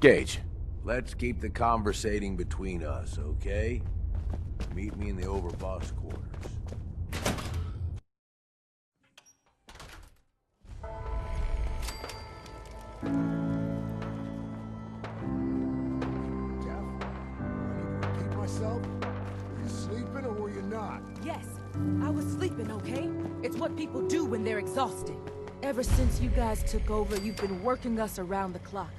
Gage, let's keep the conversating between us, okay? Meet me in the OVERBOSS quarters. Myself? Were you sleeping or were you not? Yes, I was sleeping, okay? It's what people do when they're exhausted. Ever since you guys took over, you've been working us around the clock.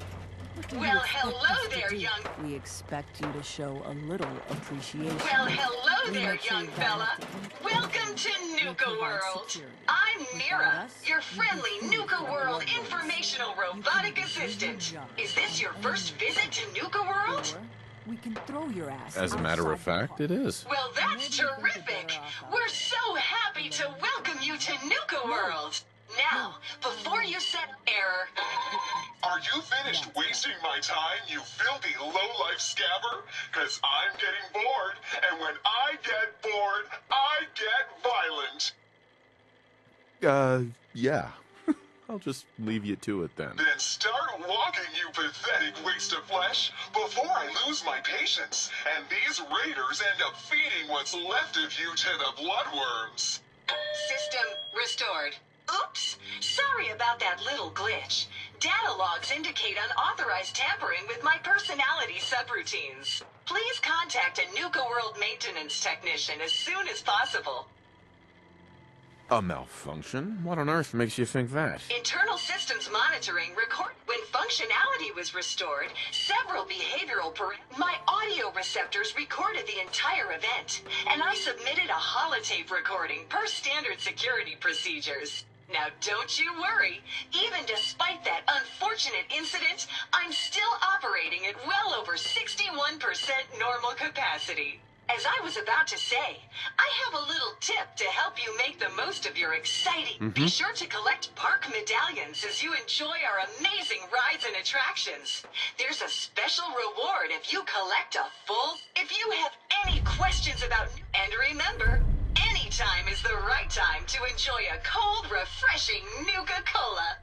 Well, hello there, young... We expect you to show a little appreciation. Well, hello there, young fella. Welcome to Nuka World. I'm Mira, your friendly Nuka World informational robotic assistant. Is this your first visit to Nuka World? We can throw your ass. As a matter of fact, it is. Well, that's terrific. We're so happy to welcome you to Nuka World. Now, before you set error... Are you finished wasting my time, you filthy low-life scabber? 'Cause I'm getting bored, and when I get bored, I get violent. Yeah. I'll just leave you to it then. Then start walking, you pathetic waste of flesh, before I lose my patience, and these raiders end up feeding what's left of you to the bloodworms. System restored. Oops! Sorry about that little glitch. Data logs indicate unauthorized tampering with my personality subroutines. Please contact a Nuka World maintenance technician as soon as possible. A malfunction? What on earth makes you think that? Internal systems monitoring record when functionality was restored, several behavioral my audio receptors recorded the entire event, and I submitted a holotape recording per standard security procedures. Now don't you worry, even despite that unfortunate incident, I'm still operating at well over 61% normal capacity. As I was about to say, I have a little tip to help you make the most of your exciting... Be sure to collect park medallions as you enjoy our amazing rides and attractions. There's a special reward if you collect a full... If you have any questions about... And remember, any time is the right time to enjoy a cold, refreshing Nuka-Cola.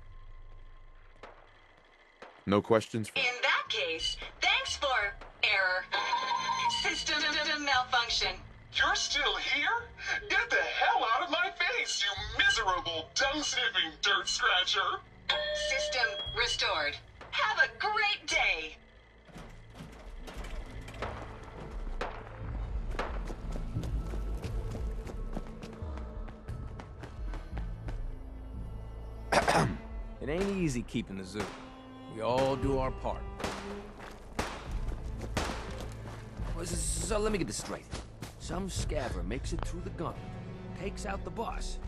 No questions? In that case, thanks for... error. System malfunction. You're still here? Get the hell out of my face, you miserable, dung-sniffing dirt scratcher! System restored. Have a great day! It ain't easy keeping the zoo. We all do our part. So let me get this straight. Some scabber makes it through the gauntlet, takes out the boss,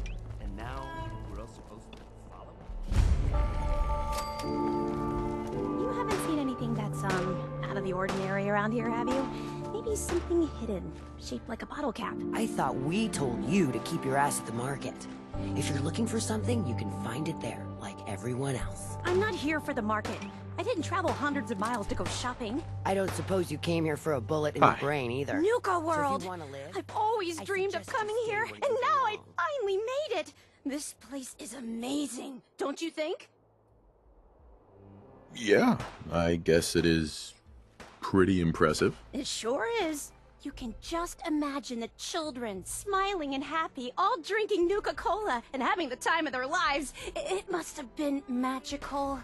and now we're all supposed to follow him. You haven't seen anything that's, out of the ordinary around here, have you? Maybe something hidden, shaped like a bottle cap. I thought we told you to keep your ass at the market. If you're looking for something, you can find it there, like everyone else. I'm not here for the market. I didn't travel hundreds of miles to go shopping. I don't suppose you came here for a bullet in your brain either. Nuka World! So if you want to live, I've always dreamed of coming here, and now I finally made it! This place is amazing, don't you think? Yeah, I guess it is pretty impressive. It sure is. You can just imagine the children, smiling and happy, all drinking Nuka-Cola and having the time of their lives. It must have been magical.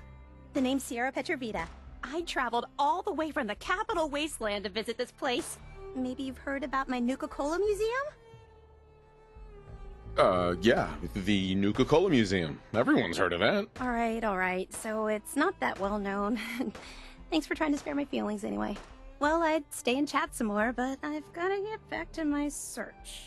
The name's Sierra Petrovita. I traveled all the way from the capital wasteland to visit this place. Maybe you've heard about my Nuka-Cola museum? Yeah, the Nuka-Cola Museum. Everyone's heard of that. All right. So it's not that well known. Thanks for trying to spare my feelings anyway. Well, I'd stay and chat some more, but I've got to get back to my search.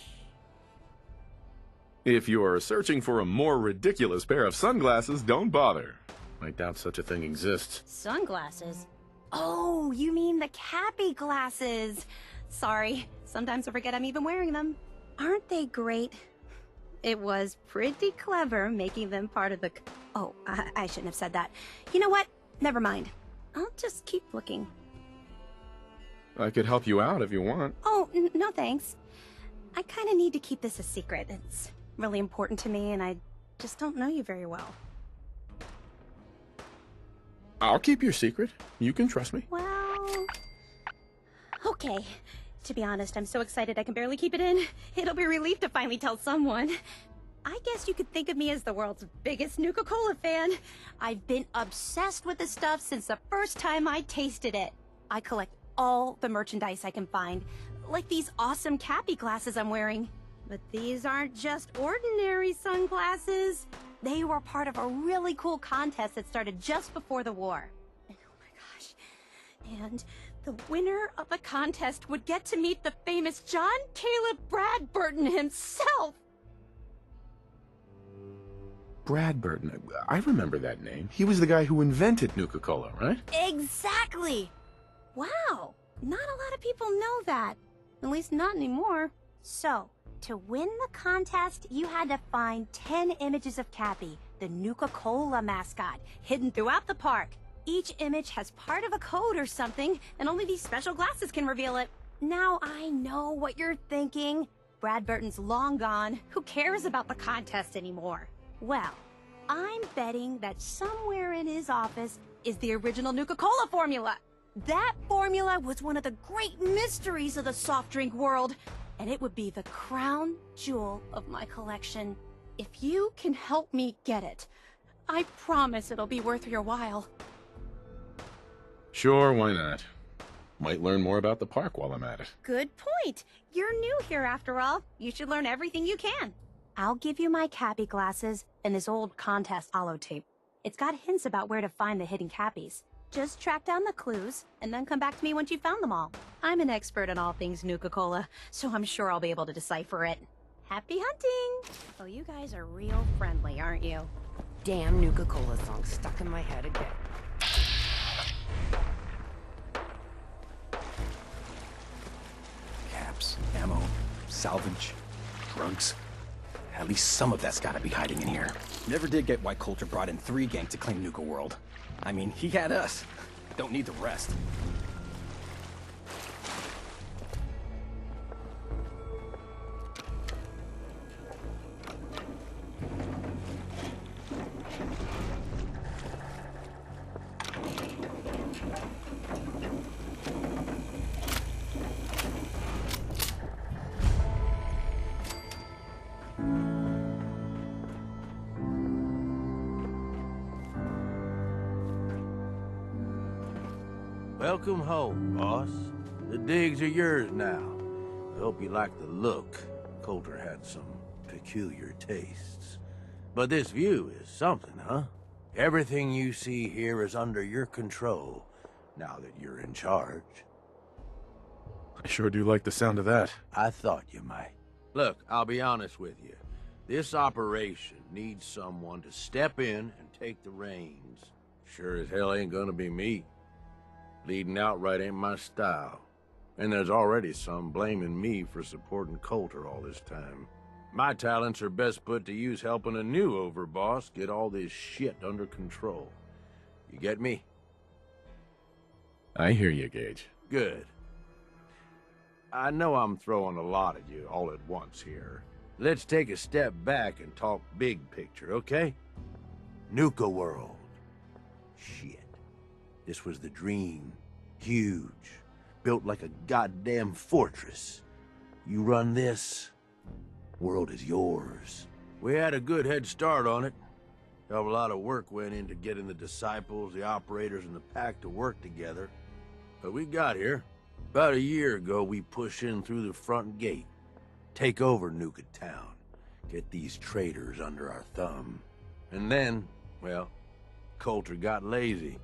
If you're searching for a more ridiculous pair of sunglasses, don't bother. I doubt such a thing exists. Sunglasses? Oh, you mean the Cappy glasses. Sorry, sometimes I forget I'm even wearing them. Aren't they great? It was pretty clever making them part of the... Oh, I shouldn't have said that. You know what? Never mind. I'll just keep looking. I could help you out if you want. Oh, no thanks. I kind of need to keep this a secret. It's really important to me, and I just don't know you very well. I'll keep your secret. You can trust me. Well... Okay. To be honest, I'm so excited I can barely keep it in. It'll be a relief to finally tell someone. I guess you could think of me as the world's biggest Nuka-Cola fan. I've been obsessed with this stuff since the first time I tasted it. I collect all the merchandise I can find, like these awesome Cappy glasses I'm wearing. But these aren't just ordinary sunglasses. They were part of a really cool contest that started just before the war. And oh my gosh. And the winner of the contest would get to meet the famous John Caleb Bradburton himself. Bradburton. I remember that name. He was the guy who invented Nuka-Cola, right? Exactly! Wow, not a lot of people know that. At least not anymore. So, to win the contest, you had to find 10 images of Cappy, the Nuka-Cola mascot, hidden throughout the park. Each image has part of a code or something, and only these special glasses can reveal it. Now I know what you're thinking. Bradburton's long gone. Who cares about the contest anymore? Well, I'm betting that somewhere in his office is the original Nuka-Cola formula. That formula was one of the great mysteries of the soft drink world, and it would be the crown jewel of my collection. If you can help me get it, I promise it'll be worth your while. Sure, why not? Might learn more about the park while I'm at it. Good point. You're new here after all. You should learn everything you can. I'll give you my Cappy glasses and this old contest holotape. It's got hints about where to find the hidden Cappies. Just track down the clues, and then come back to me once you've found them all. I'm an expert in all things Nuka-Cola, so I'm sure I'll be able to decipher it. Happy hunting! Oh, you guys are real friendly, aren't you? Damn Nuka-Cola song stuck in my head again. Caps, ammo, salvage, drugs. At least some of that's gotta be hiding in here. Never did get why Coulter brought in 3 gangs to claim Nuka World. I mean, he had us. Don't need the rest. Welcome home, boss. The digs are yours now. I hope you like the look. Coulter had some peculiar tastes. But this view is something, huh? Everything you see here is under your control, now that you're in charge. I sure do like the sound of that. I thought you might. Look, I'll be honest with you. This operation needs someone to step in and take the reins. Sure as hell ain't gonna be me. Leading outright ain't my style. And there's already some blaming me for supporting Coulter all this time. My talents are best put to use helping a new overboss get all this shit under control. You get me? I hear you, Gage. Good. I know I'm throwing a lot at you all at once here. Let's take a step back and talk big picture, okay? Nuka World. Shit. This was the dream. Huge. Built like a goddamn fortress. You run this, world is yours. We had a good head start on it. Hell of a lot of work went into getting the disciples, the operators, and the pack to work together. But we got here. About a year ago, we pushed in through the front gate. Take over Nuka Town. Get these traitors under our thumb. And then, well, Coulter got lazy.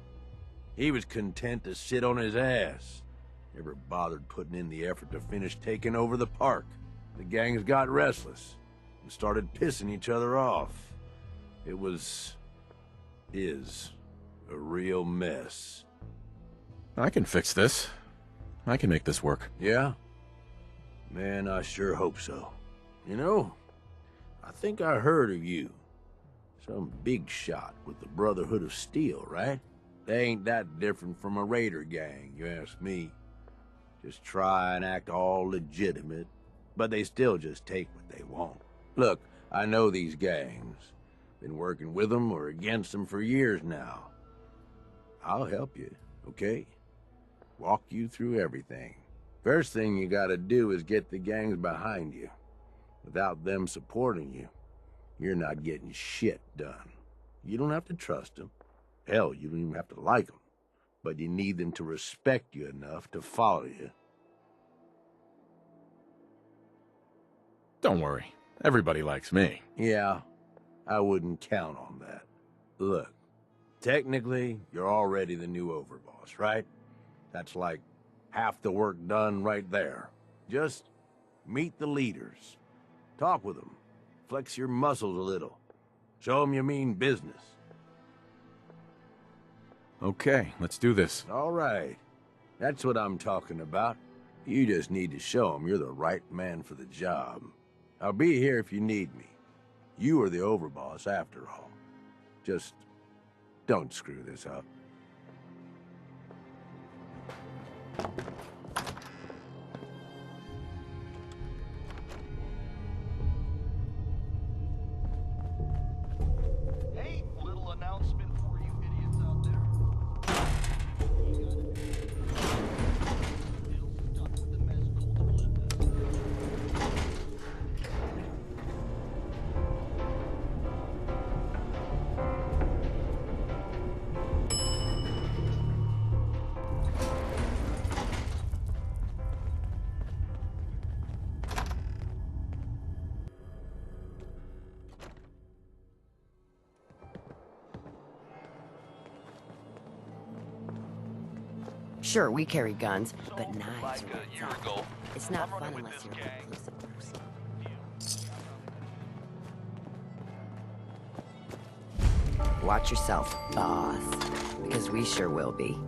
He was content to sit on his ass. Never bothered putting in the effort to finish taking over the park. The gangs got restless and started pissing each other off. It is a real mess. I can fix this. I can make this work. Yeah? Man, I sure hope so. You know, I think I heard of you. Some big shot with the Brotherhood of Steel, right? They ain't that different from a raider gang, you ask me. Just try and act all legitimate, but they still just take what they want. Look, I know these gangs. Been working with them or against them for years now. I'll help you, okay? Walk you through everything. First thing you gotta do is get the gangs behind you. Without them supporting you, you're not getting shit done. You don't have to trust them. Hell, you don't even have to like them. But you need them to respect you enough to follow you. Don't worry. Everybody likes me. Yeah, I wouldn't count on that. Look, technically, you're already the new overboss, right? That's like half the work done right there. Just meet the leaders. Talk with them. Flex your muscles a little. Show them you mean business. Okay, let's do this. All right. That's what I'm talking about. You just need to show them you're the right man for the job. I'll be here if you need me. You are the overboss after all. Just don't screw this up. Hey, little announcement for you idiots out there. Still stuck with the mess culture left. Sure, we carry guns, but knives Like are a what's year up. ago, It's not I'm running fun with unless this you're a gang. reclusive person. Watch yourself, boss. Because we sure will be.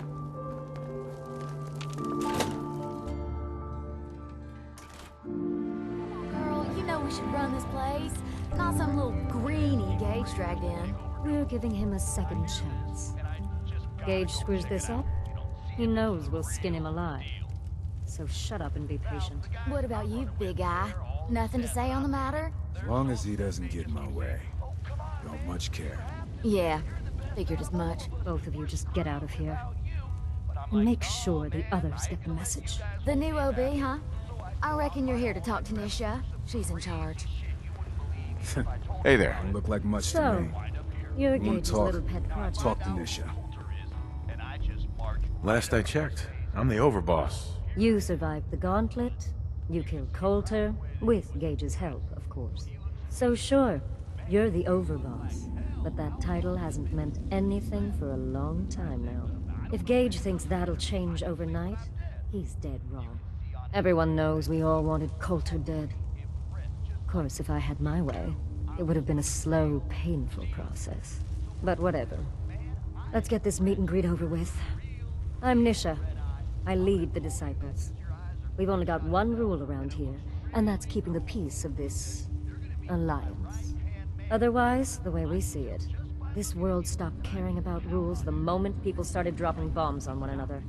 Girl, you know we should run this place. Not some little greenie Gage dragged in. We're giving him a second chance. Gage screws this up, he knows we'll skin him alive. So shut up and be patient. What about you, big guy? Nothing to say on the matter? As long as he doesn't get in my way. Don't much care. Yeah, figured as much. Both of you just get out of here. And make sure the others get the message. The new OB, huh? I reckon you're here to talk to Nisha. She's in charge. Hey there. Don't look like much to So, me. you're You wanna Gage's talk? little pet project. Talk to Nisha. Last I checked, I'm the overboss. You survived the gauntlet, you killed Coulter, with Gage's help, of course. So sure, you're the overboss, but that title hasn't meant anything for a long time now. If Gage thinks that'll change overnight, he's dead wrong. Everyone knows we all wanted Coulter dead. Of course, if I had my way, it would have been a slow, painful process. But whatever. Let's get this meet and greet over with. I'm Nisha. I lead the Disciples. We've only got one rule around here, and that's keeping the peace of this alliance. Otherwise, the way we see it, this world stopped caring about rules the moment people started dropping bombs on one another.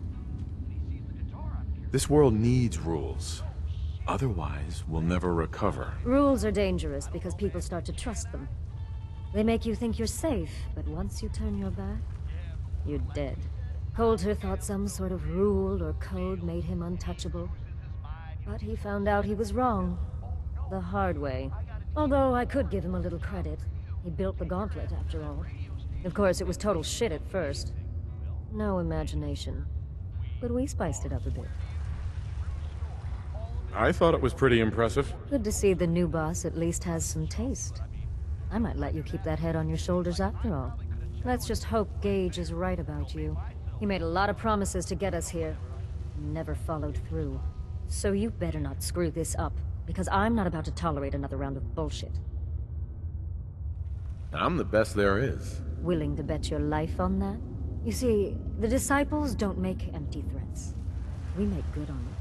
This world needs rules. Otherwise, we'll never recover. Rules are dangerous because people start to trust them. They make you think you're safe, but once you turn your back, you're dead. Coulter thought some sort of rule or code made him untouchable. But he found out he was wrong. The hard way. Although I could give him a little credit. He built the gauntlet, after all. Of course, it was total shit at first. No imagination. But we spiced it up a bit. I thought it was pretty impressive. Good to see the new boss at least has some taste. I might let you keep that head on your shoulders after all. Let's just hope Gage is right about you. He made a lot of promises to get us here. Never followed through. So you better not screw this up, because I'm not about to tolerate another round of bullshit. I'm the best there is. Willing to bet your life on that? You see, the Disciples don't make empty threats. We make good on them.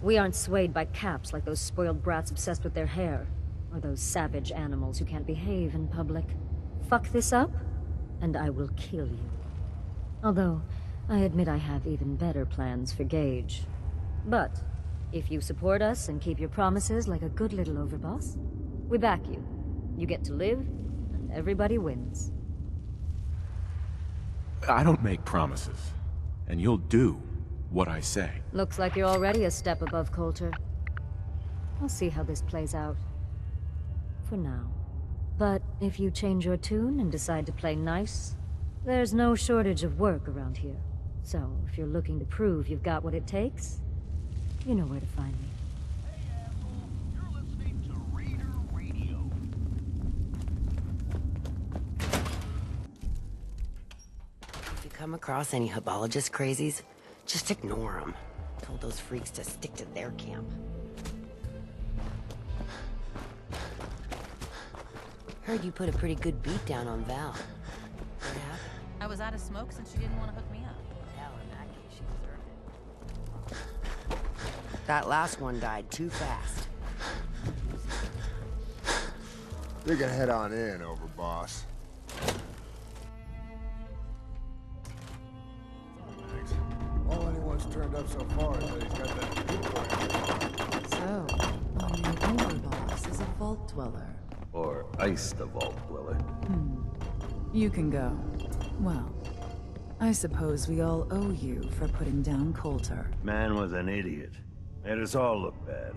We aren't swayed by caps like those spoiled brats obsessed with their hair, or those savage animals who can't behave in public. Fuck this up, and I will kill you. Although, I admit I have even better plans for Gage. But, if you support us and keep your promises like a good little overboss, we back you. You get to live, and everybody wins. I don't make promises. And you'll do what I say. Looks like you're already a step above Coulter. I'll see how this plays out. For now. But if you change your tune and decide to play nice, there's no shortage of work around here. So, if you're looking to prove you've got what it takes, you know where to find me. If you come across any Hebologist crazies, just ignore them. Told those freaks to stick to their camp. Heard you put a pretty good beat down on Val. What happened? I was out of smoke since she didn't want to hook me up. Hell, in that case, she deserved it. That last one died too fast. We can head on in, Overboss. Thanks. All anyone's turned up so far is that he's got that good. So, our new Overboss is a vault dweller. Or iced the vault dweller. You can go. Well, I suppose we all owe you for putting down Coulter. Man was an idiot. Made us all look bad.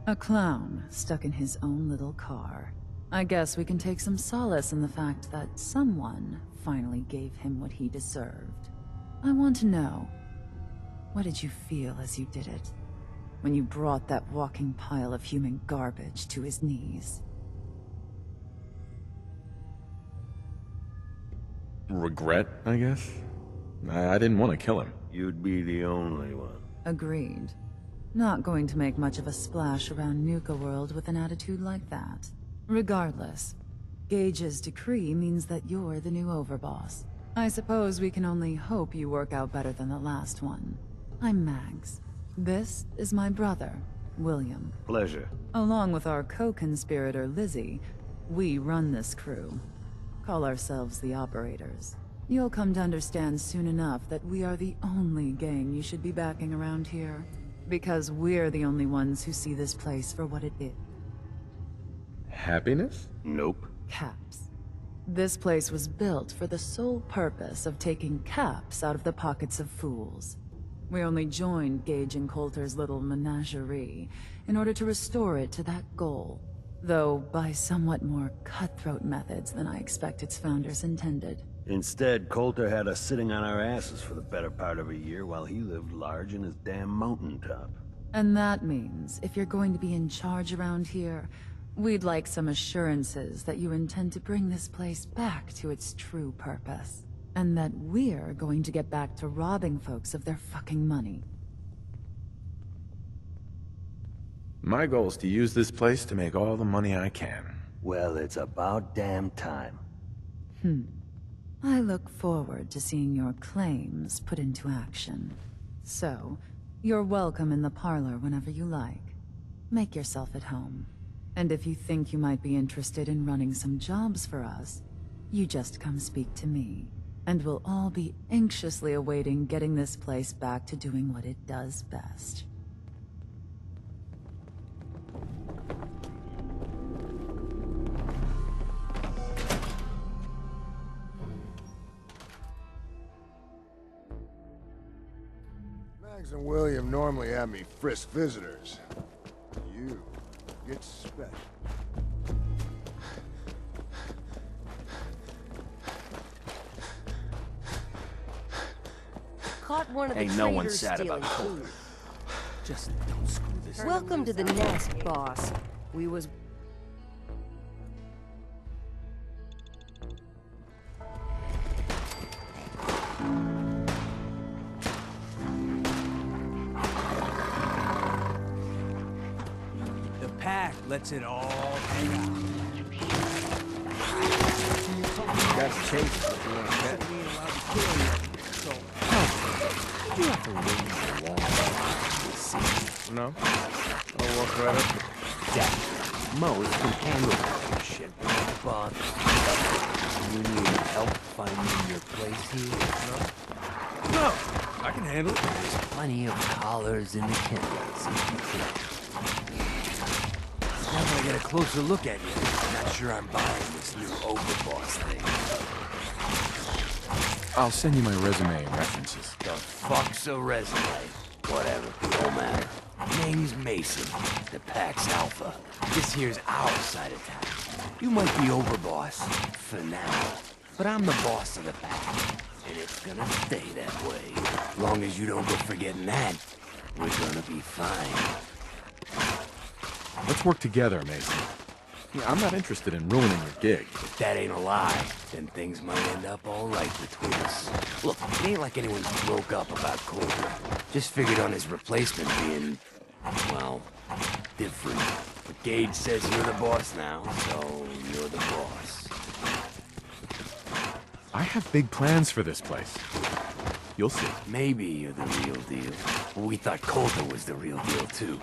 A clown stuck in his own little car. I guess we can take some solace in the fact that someone finally gave him what he deserved. I want to know, what did you feel as you did it? When you brought that walking pile of human garbage to his knees? Regret, I guess? I didn't want to kill him. You'd be the only one. Agreed. Not going to make much of a splash around Nuka World with an attitude like that. Regardless, Gage's decree means that you're the new Overboss. I suppose we can only hope you work out better than the last one. I'm Mags. This is my brother, William. Pleasure. Along with our co-conspirator, Lizzie, we run this crew. Call ourselves the Operators. You'll come to understand soon enough that we are the only gang you should be backing around here. Because we're the only ones who see this place for what it is. Happiness? Nope. Caps. This place was built for the sole purpose of taking caps out of the pockets of fools. We only joined Gage and Coulter's little menagerie in order to restore it to that goal, though by somewhat more cutthroat methods than I expect its founders intended. Instead, Coulter had us sitting on our asses for the better part of a year while he lived large in his damn mountaintop. And that means, if you're going to be in charge around here, we'd like some assurances that you intend to bring this place back to its true purpose. And that we're going to get back to robbing folks of their fucking money. My goal is to use this place to make all the money I can. Well, it's about damn time. I look forward to seeing your claims put into action. So, you're welcome in the parlor whenever you like. Make yourself at home. And if you think you might be interested in running some jobs for us, you just come speak to me. And we'll all be anxiously awaiting getting this place back to doing what it does best. Mags and William normally have me frisk visitors. You get special. Caught one of the Ain't no one traitors sad stealing about Coulter. food. Just don't screw this. Welcome to the nest, boss. We was... The pack lets it all hang out. That's chase if you want to bet. You have to wait a long No? I'll walk right up. Yeah, Mo can handle that shit. But you need help finding your place here? No, I can handle it. There's plenty of collars in the kennels. Now that I get a closer look at you, I'm not sure I'm buying this new Overboss thing. I'll send you my resume and references. The fuck's a resume? Whatever, don't matter. Name's Mason, the Pax Alpha. This here's our side of town. You might be overboss, for now. But I'm the boss of the pack, and it's gonna stay that way. Long as you don't go forgetting that, we're gonna be fine. Let's work together, Mason. Yeah, I'm not interested in ruining your gig. If that ain't a lie, then things might end up all right between us. Look, it ain't like anyone broke up about Coulter. Just figured on his replacement being, well, different. But Gage says you're the boss now, so you're the boss. I have big plans for this place. You'll see. Maybe you're the real deal. But we thought Coulter was the real deal, too.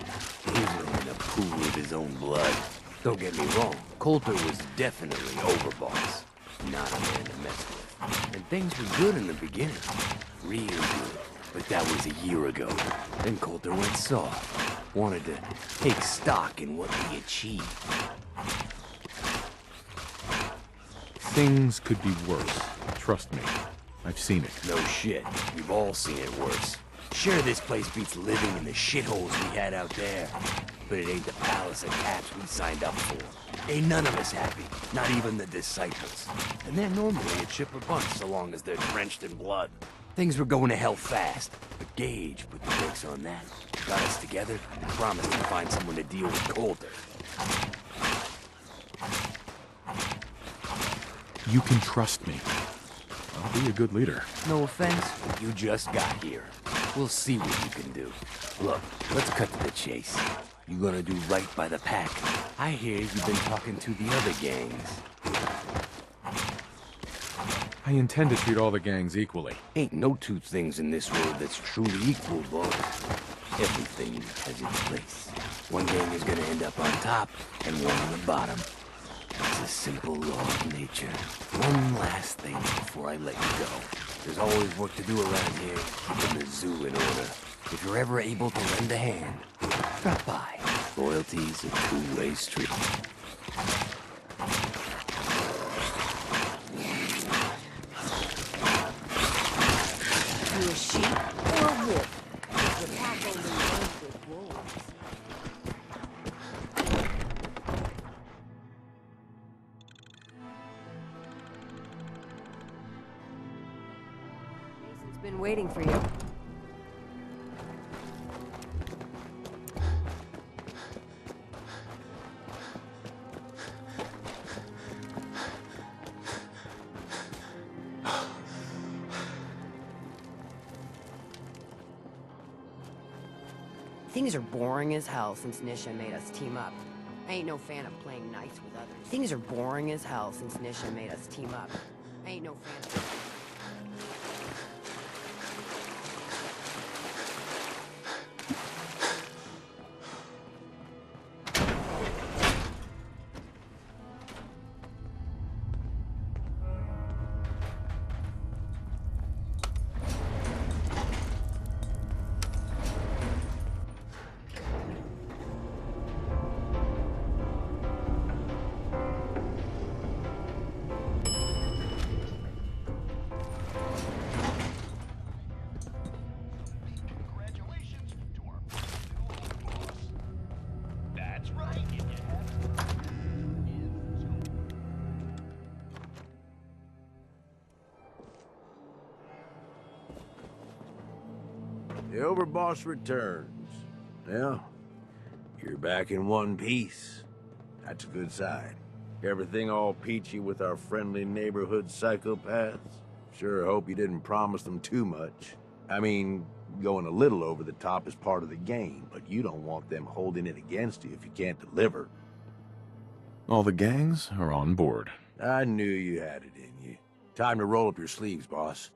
He was in a pool of his own blood. Don't get me wrong, Coulter was definitely overboss. Not a man to mess with. And things were good in the beginning. Real good. But that was a year ago. Then Coulter went soft. Wanted to take stock in what we achieved. Things could be worse. Trust me. I've seen it. No shit. We've all seen it worse. Sure, this place beats living in the shitholes we had out there. But it ain't the palace of caps we signed up for. Ain't none of us happy. Not even the disciples. And they're normally a chipper bunch so long as they're drenched in blood. Things were going to hell fast. But Gage put the brakes on that. Got us together and promised to find someone to deal with Coulter. You can trust me. I'll be a good leader. No offense, but you just got here. We'll see what you can do. Look, let's cut to the chase. You gonna do right by the pack. I hear you've been talking to the other gangs. I intend to treat all the gangs equally. Ain't no two things in this world that's truly equal, boy. Everything has its place. One gang is gonna end up on top, and one on the bottom. It's a simple law of nature. One last thing before I let you go. There's always work to do around here, keeping the zoo in order. If you're ever able to lend a hand, drop by. Loyalty's a two-way street. You a sheep or a wolf? The pack only runs with wolves. Mason's been waiting for you. Things are boring as hell since Nisha made us team up. I ain't no fan of playing nice with others. Things are boring as hell since Nisha made us team up. I ain't no fan of... The Overboss returns. Now, you're back in one piece. That's a good sign. Everything all peachy with our friendly neighborhood psychopaths? Sure hope you didn't promise them too much. I mean, going a little over the top is part of the game, but you don't want them holding it against you if you can't deliver. All the gangs are on board. I knew you had it in you. Time to roll up your sleeves, boss.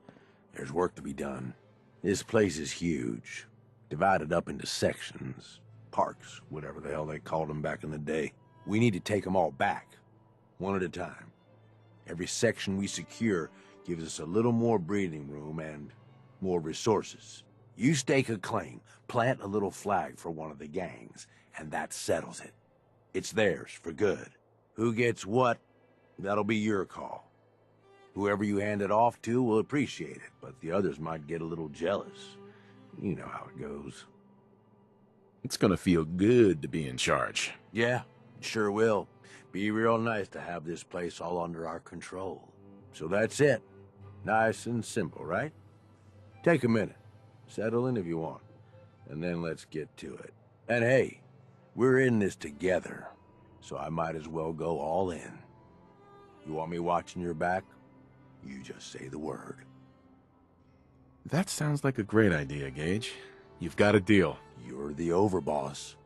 There's work to be done. This place is huge, divided up into sections, parks, whatever the hell they called them back in the day. We need to take them all back, one at a time. Every section we secure gives us a little more breathing room and more resources. You stake a claim, plant a little flag for one of the gangs, and that settles it. It's theirs for good. Who gets what, that'll be your call. Whoever you hand it off to will appreciate it, but the others might get a little jealous. You know how it goes. It's gonna feel good to be in charge. Yeah, it sure will. Be real nice to have this place all under our control. So that's it. Nice and simple, right? Take a minute. Settle in if you want. And then let's get to it. And hey, we're in this together, so I might as well go all in. You want me watching your back? You just say the word. That sounds like a great idea, Gage. You've got a deal. You're the overboss.